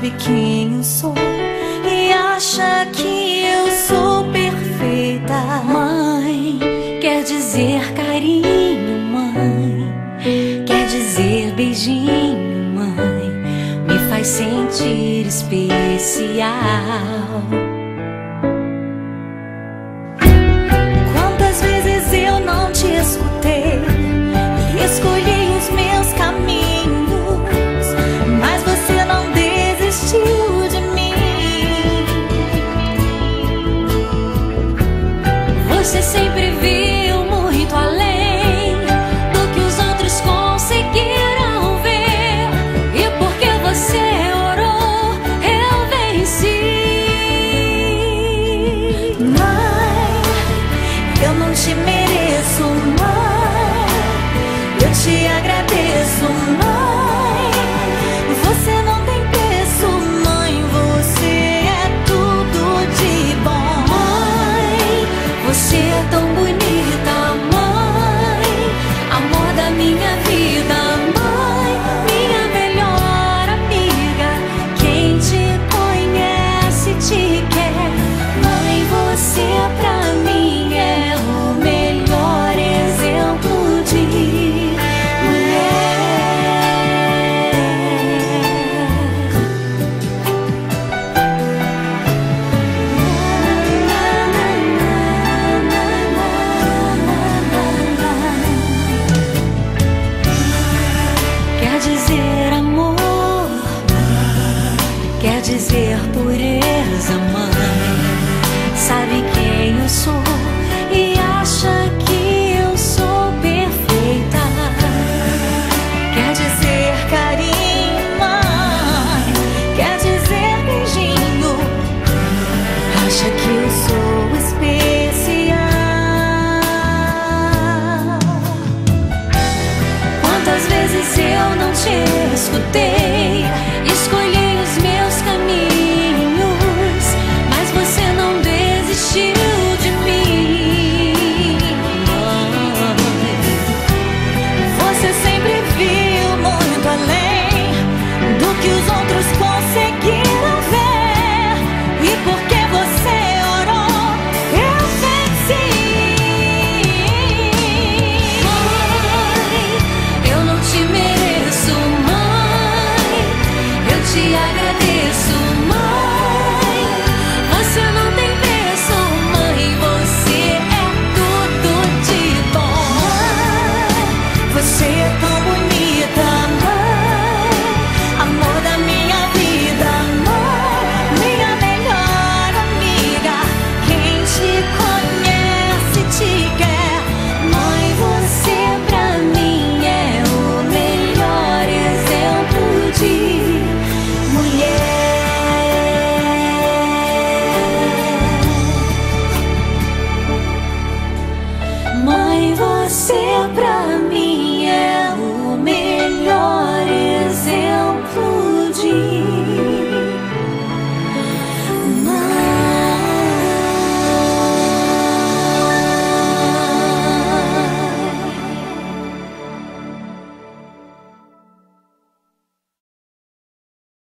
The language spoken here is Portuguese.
sabe quem eu sou e acha que eu sou perfeita. Mãe quer dizer carinho, mãe quer dizer beijinho, mãe me faz sentir especial. Quantas vezes eu não te escutei e escolhi os meus caminhos, mas você não desistiu de mim. Você sempre viu muito além do que os outros conseguiram ver, e porque você orou, eu venci. Mãe, eu não te mereço, mãe, eu te agradeço, mãe. Você não tem preço, mãe, você é tudo de bom. Mãe, você é tão bonita, mãe, amor da minha vida, mãe, minha melhor amiga. Quem te conhece te quer, mãe, você pra mim é o melhor exemplo de mulher. Quer dizer amor, quer dizer pureza, mãe.